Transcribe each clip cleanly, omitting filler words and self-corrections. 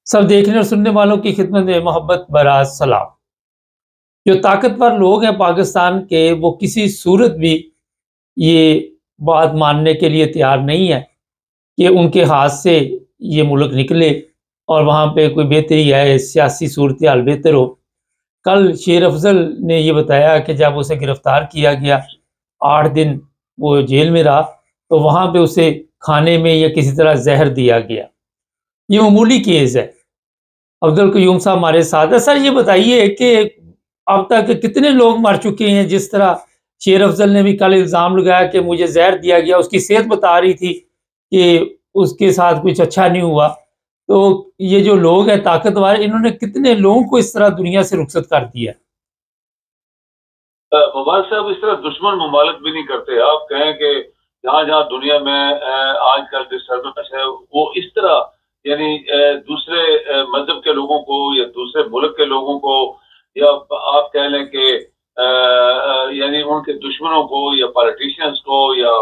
सब देखने और सुनने वालों की खिदमत में मोहब्बत भरा सलाम। जो ताकतवर लोग हैं पाकिस्तान के, वो किसी सूरत भी ये बात मानने के लिए तैयार नहीं है कि उनके हाथ से ये मुल्क निकले और वहाँ पे कोई बेहतरी आए, सियासी सूरत हाल बेहतर हो। कल शेर अफजल ने ये बताया कि जब उसे गिरफ्तार किया गया, 8 दिन वो जेल में रहा, तो वहाँ पे उसे खाने में या किसी तरह जहर दिया गया। ये मामूली केस है। अब्दुल कयूम साहब हमारे साथ है। सर, ये बताइए कि अब तक कितने लोग मर चुके हैं? जिस तरह शेर अफजल ने भी कल इल्ज़ाम लगाया कि मुझे जहर दिया गया, उसकी सेहत बता रही थी कि उसके साथ कुछ अच्छा नहीं हुआ। तो ये जो लोग हैं ताकतवर, इन्होंने कितने लोगों को इस तरह दुनिया से रुखसत कर दिया? मुबारक साहब, इस तरह दुश्मन ममालिक भी नहीं करते। आप कहें कि जहाँ जहाँ दुनिया में आजकल डिस्टर्बेंस है, वो इस तरह यानी दूसरे मजहब के लोगों को या दूसरे मुल्क के लोगों को, या आप कह लें कि यानी उनके दुश्मनों को या पॉलिटिशियंस को या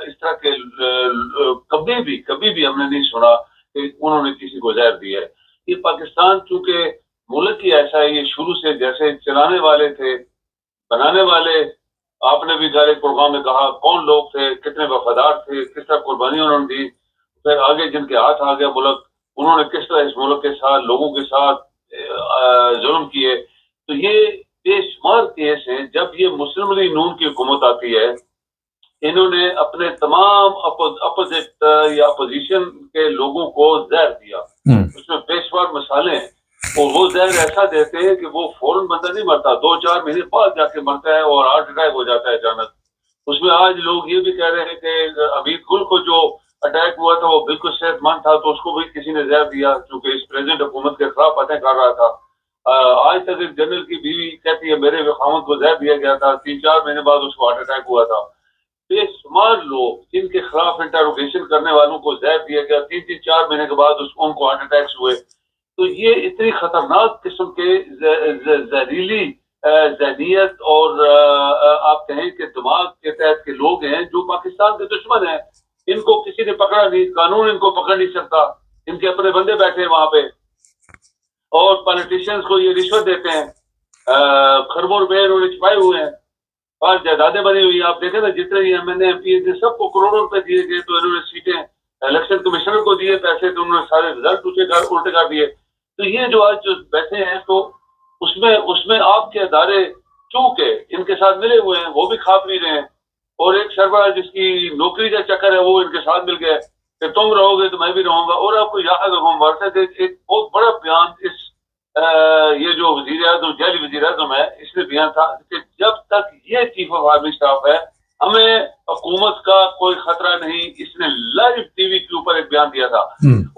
इस तरह के कभी भी हमने नहीं सुना कि उन्होंने किसी को जहर दिया है। ये पाकिस्तान चूंकि मुल्क ही ऐसा है, ये शुरू से जैसे चलाने वाले थे, बनाने वाले, आपने भी सारे प्रोग्राम में कहा कौन लोग थे, कितने वफादार थे, किस तरह कुर्बानी उन्होंने दी, फिर आगे जिनके हाथ आ गया मुल्क, उन्होंने किस तरह इस मुल्क के साथ, लोगों के साथ जुल्म किए। तो ये बेशुमार केस हैं। जब ये मुस्लिम लीग नून की हुकूमत आती है, इन्होंने अपने तमाम अपोजिट या अपोजिशन के लोगों को जहर दिया। उसमें बेशुमार मिसालें हैं। और वो जहर ऐसा देते हैं कि वो फौरन बंदा नहीं मरता, 2-4 महीने बाद जाके मरता है और हार्ट अटैक हो जाता है अचानक। उसमें आज लोग ये भी कह रहे हैं कि अमीर गुल को जो अटैक हुआ था वो बिल्कुल सेहतमंद था, तो उसको भी किसी ने जहर दिया क्योंकि इस प्रेजेंट हुकूमत के खिलाफ बातें कर रहा था। आज तक एक जनरल की बीवी कहती है मेरे खामद को जहर दिया गया था, 3-4 महीने बाद उसको हार्ट अटैक हुआ था। बेशुमार लोग जिनके खिलाफ इंटरोगेशन करने वालों को जहर दिया गया, 3-4 महीने के बाद उसको उनको हार्ट अटैक्स हुए। तो ये इतनी खतरनाक किस्म के जहरीली जहनीत और आप कहें कि दिमाग के तहत के लोग हैं जो पाकिस्तान के दुश्मन हैं। इनको किसी ने पकड़ा नहीं, कानून इनको पकड़ नहीं सकता। इनके अपने बंदे बैठे हैं वहां पे और पॉलिटिशियंस को ये रिश्वत देते हैं। खरबों रुपए उन्होंने छिपाए हुए हैं और जायदादें बनी हुई। आप देखें ना, जितने एमएनए एमपी थे सबको करोड़ों रुपए दिए गए, तो इन्होंने सीटें इलेक्शन कमिश्नर को दिए पैसे, तो उन्होंने सारे रिजल्ट उल्टे कर दिए। तो ये जो आज जो बैठे हैं, तो उसमें उसमें आपके अदारे चूंकि इनके साथ मिले हुए हैं, वो भी खा पी रहे हैं। और एक सरबराह जिसकी नौकरी का चक्कर है, वो इनके साथ मिल गया कि तुम रहोगे तो मैं भी रहूंगा। और आपको याद होगा एक बहुत बड़ा बयान इस ये जो वजीर आजम, जाली वजीर आजम है, इसने बयान था कि जब तक ये चीफ ऑफ आर्मी स्टाफ है हमें हुकूमत का कोई खतरा नहीं। इसने लाइव टीवी के ऊपर एक बयान दिया था।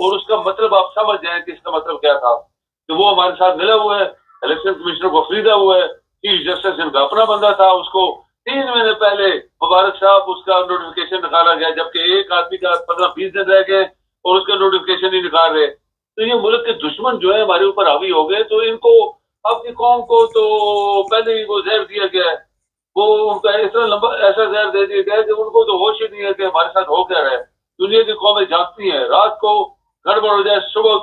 और उसका मतलब आप समझ जाए कि इसका मतलब क्या था कि वो हमारे साथ मिला हुआ है, इलेक्शन कमिश्नर को खरीदा हुआ है, चीफ जस्टिस इनका अपना बंदा था, उसको 3 महीने पहले मुबारक साहब उसका नोटिफिकेशन निकाला गया, जबकि एक आदमी का 15-20 दिन रह गए और उसका नोटिफिकेशन नहीं निकाल रहे। तो ये मुल्क के दुश्मन जो है हमारे ऊपर हावी हो गए। तो इनको, आपकी कौम को तो पहले ही वो जहर दिया गया है, वो उनका इतना लंबा ऐसा जहर दे दिया गया है कि उनको तो होश ही नहीं है कि हमारे साथ हो क्या रहा है। दुनिया की कौमें जागती हैं, रात को गड़बड़ हो जाए, सुबह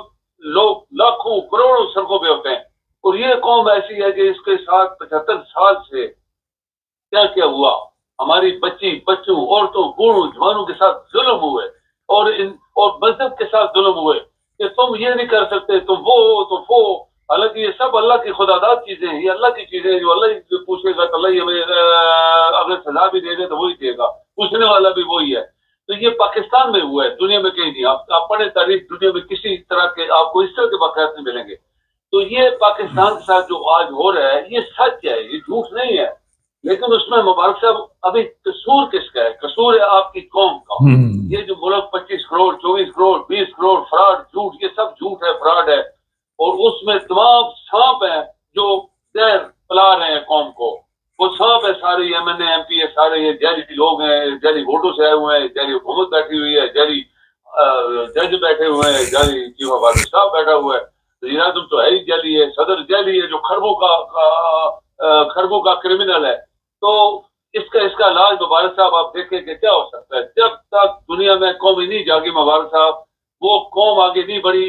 लोग लाखों करोड़ों सड़कों पे होते हैं। और ये कौम ऐसी है कि इसके साथ 75 साल से क्या क्या हुआ, हमारी बच्ची बच्चों, औरतों, बूढ़ों, जवानों के साथ जुल्म हुए और मजहब के साथ जुल्म हुए कि तुम ये नहीं कर सकते, तुम वो हो, तुम वो। हालांकि ये सब अल्लाह की खुदादाद चीजें हैं, ये अल्लाह की चीजें हैं जो अल्लाह ही पूछेगा तो अल्लाह ही हमें अगर सजा भी देगा तो वही देगा, पूछने वाला भी वही है। तो ये पाकिस्तान में हुआ है, दुनिया में कहीं नहीं। आप पढ़े तारीख, दुनिया में किसी तरह के आपको इस तरह के वाकयात नहीं मिलेंगे। तो ये पाकिस्तान के साथ जो आज हो रहा है, ये सच है, ये झूठ नहीं है। लेकिन उसमें मुबारक साहब, अभी कसूर किसका है? कसूर है आपकी कौम का। ये जो मुल्क 25 करोड़, 24 करोड़, 20 करोड़ फ्रॉड, झूठ, ये सब झूठ है, फ्रॉड है। और उसमें तमाम सांप है जो जहर पिला रहे हैं कौम को। वो सांप है सारे एमएनए एमपी है, सारे ये जैली लोग हैं, जैली वोटों से आए हुए हैं, जैली हुकूमत बैठी हुई है, जैली जज बैठे हुए हैं, जैली चीफ ऑफ आर्मी स्टाफ बैठा हुआ है, वज़ीर आज़म तो है ही जैली है, सदर जैली है जो खरबों का क्रिमिनल है। तो इसका इसका इलाज मुबारक साहब आप देखें कि क्या हो सकता है। जब तक दुनिया में कौम ही नहीं जागी मुबारक साहब, वो कौम आगे नहीं बढ़ी।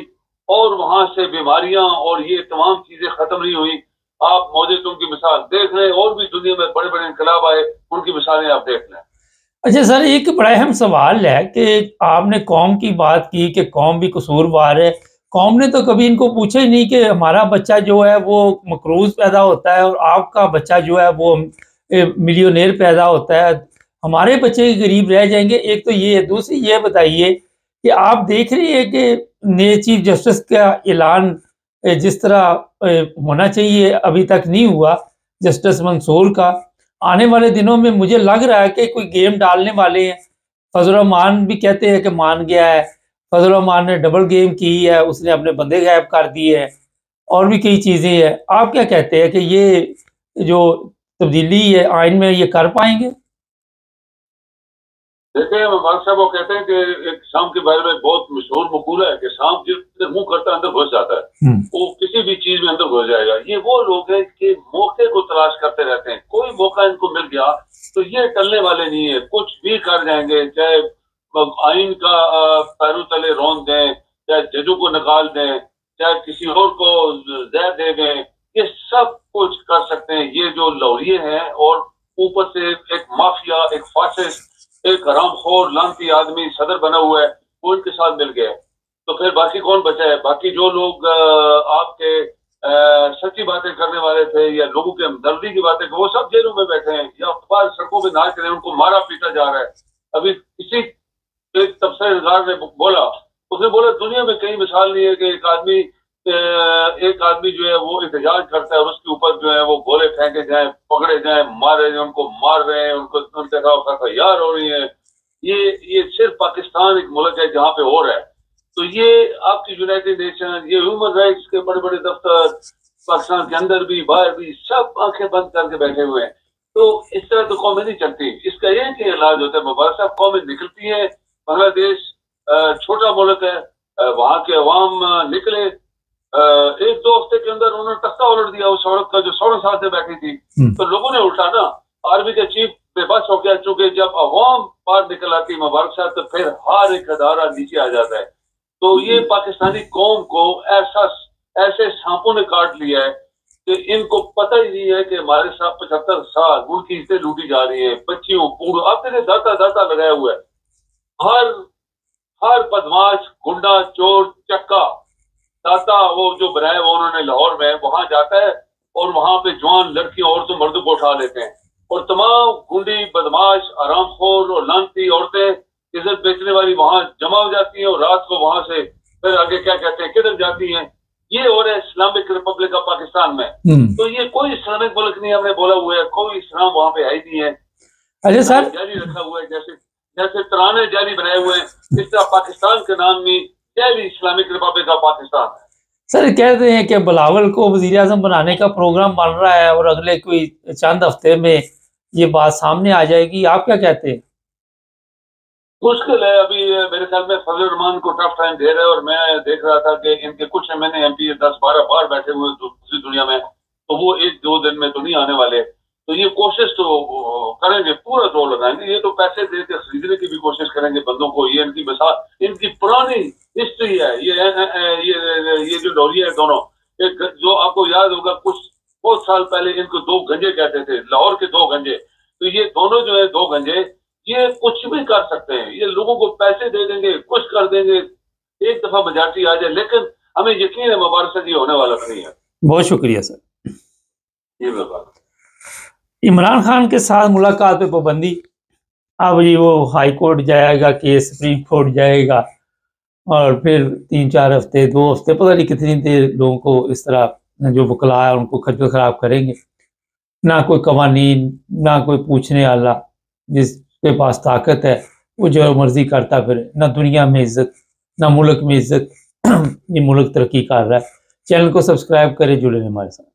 और वहां से बीमारियां और ये तमाम चीजें खत्म नहीं हुई। आप मौजे तुम की मिसाल देख लें, और भी दुनिया में बड़े बड़े इनकलाब आए, उनकी मिसालें आप देख लें। अच्छा सर, एक बड़ा अहम सवाल है कि आपने कौम की बात की कि कौम भी कसूरवार है। कौम ने तो कभी इनको पूछा ही नहीं कि हमारा बच्चा जो है वो मकरूज पैदा होता है और आपका बच्चा जो है वो मिलियोनेर पैदा होता है, हमारे बच्चे गरीब रह जाएंगे। एक तो ये है। दूसरी ये बताइए कि आप देख रही है कि नए चीफ जस्टिस का ऐलान जिस तरह होना चाहिए अभी तक नहीं हुआ, जस्टिस मंसूर का। आने वाले दिनों में मुझे लग रहा है कि कोई गेम डालने वाले हैं। फजल रहमान भी कहते हैं कि मान गया है, फजल रहमान ने डबल गेम की है, उसने अपने बंदे गायब कर दिए हैं, और भी कई चीज़ें हैं। आप क्या कहते हैं कि ये जो तब्दीली है आइन में, ये कर पाएंगे? देखिए, मुबारक साहब वो कहते हैं कि एक शाम के बारे में बहुत मशहूर मकूला है कि सांप जिधर मुंह करता है अंदर घुस जाता है, वो किसी भी चीज में अंदर घुस जाएगा। ये वो लोग हैं कि मौके को तलाश करते रहते हैं। कोई मौका इनको मिल गया तो ये टलने वाले नहीं है, कुछ भी कर जाएंगे। चाहे आइन का पैरों तले रौंद दें, चाहे जजों को निकाल दें, चाहे किसी और को जहर दे दें, ये सब कुछ कर सकते हैं। ये जो लौरिये हैं और ऊपर से एक माफिया, एक फासिस्ट, एक हरामखोर लानती आदमी सदर बना हुआ है, वो इनके साथ मिल गया। तो फिर बाकी कौन बचा है? बाकी जो लोग आपके सच्ची बातें करने वाले थे या लोगों के हमदर्दी की बातें, वो सब जेलों में बैठे हैं या अखबार सड़कों पे नाच रहे हैं, उनको मारा पीटा जा रहा है। अभी किसी एक तबसरेगार ने बोला, उसने बोला दुनिया में कहीं मिसाल नहीं है कि एक आदमी जो है वो एहतजाज करता है और उसके ऊपर जो है वो गोले फेंके जाए, पकड़े जाए, मारे जाए, उनको मार रहे हैं, उनको उनके खिलाफ तैयार हो रही है। ये सिर्फ पाकिस्तान एक मुल्क है जहाँ पे हो रहा है। तो ये आपकी यूनाइटेड नेशन, ये ह्यूमन राइट्स के बड़े बड़े दफ्तर पाकिस्तान के अंदर भी बाहर भी सब आंखें बंद करके बैठे हुए हैं। तो इस तरह तो कौमें नहीं चलती। इसका एक ही इलाज होता है, मुबारक साहब, कौमें निकलती है। बांग्लादेश छोटा मुल्क है, वहां के अवाम निकले, एक दो हफ्ते के अंदर उन्होंने तख्ता उलट दिया उस औरत का जो 16 साल से बैठी थी। तो लोगों ने उल्टा ना, आर्मी के चीफ बेबस हो गया। चूंकि जब अवाम बाहर निकल आती मुबारक साहब, तो फिर हर एक अदारा नीचे आ जाता है। तो ये पाकिस्तानी कौम को ऐसे सांपों ने काट लिया है कि इनको पता ही नहीं है कि हमारे साथ 75 साल उनकी इज्जतें लूटी जा रही है। बच्चियों, बूढ़ों, अब तेरे दाता लगाया हुआ है। हर बदमाश, गुंडा, चोर, चक्का दाता वो जो बनाया वो उन्होंने लाहौर में, वहां जाता है और वहां पे जवान लड़कियों, औरतों, मर्दों को उठा लेते हैं। और तमाम गुंडी, बदमाश, आरामखोर और लानती औरतें इज्जत बेचने वाली वहां जमा हो जाती हैं और रात को वहां से फिर आगे क्या कहते हैं किधर जाती हैं। ये हो रहा है इस्लामिक रिपब्लिक ऑफ पाकिस्तान में। तो ये कोई इस्लामिक मुल्क नहीं, हमने बोला हुआ है, कोई इस्लाम वहां पे है ही नहीं है। अच्छा सर, जारी रखा हुआ है, जैसे तराने जारी बनाए हुए हैं, इस तरह पाकिस्तान के नाम में जारी इस्लामिक रिपब्लिक ऑफ पाकिस्तान है। सर कहते हैं कि बिलावल को वजीर आजम बनाने का प्रोग्राम बन रहा है और अगले कोई चंद हफ्ते में ये बात सामने आ जाएगी। आप क्या कहते हैं? मुश्किल है। अभी मेरे ख्याल में फजल रहमान को टफ टाइम दे रहे हैं, और मैं देख रहा था कि इनके कुछ एमपी 10-12 बार बैठे हुए दूसरी दुनिया में, तो वो 1-2 दिन में तो नहीं आने वाले। तो ये कोशिश तो करेंगे, पूरा जोर लगाएंगे। ये तो पैसे दे के खरीदने की भी कोशिश करेंगे बंदों को। ये इनकी मिसाल, इनकी पुरानी हिस्ट्री है। ये जो लौरिया है दोनों, एक जो आपको याद होगा कुछ बहुत साल पहले इनको 2 गंजे कहते थे, लाहौर के 2 गंजे। तो ये दोनों जो है 2 गंजे, ये कुछ भी कर सकते हैं। ये लोगों को पैसे दे देंगे, कुछ कर देंगे, एक दफा मेजॉरिटी आ जाए। लेकिन हमें यकीन है मुबारक साहब ये होने वाला नहीं है। बहुत शुक्रिया सर। ये बात इमरान खान के साथ मुलाकात पे पाबंदी, अब ये वो हाई कोर्ट जाएगा, केस सुप्रीम कोर्ट जाएगा, और फिर 3-4 हफ्ते 2 हफ्ते पता नहीं कितनी देर लोगों को इस तरह जो वकला है उनको खज्जल खराब करेंगे। ना कोई कवानीन, ना कोई पूछने वाला, जिसके पास ताकत है वो जो मर्जी करता फिर। ना दुनिया में इज्जत, ना मुल्क में इज्जत। ये मुल्क तरक्की कर रहा है। चैनल को सब्सक्राइब करें, जुड़े हमारे साथ।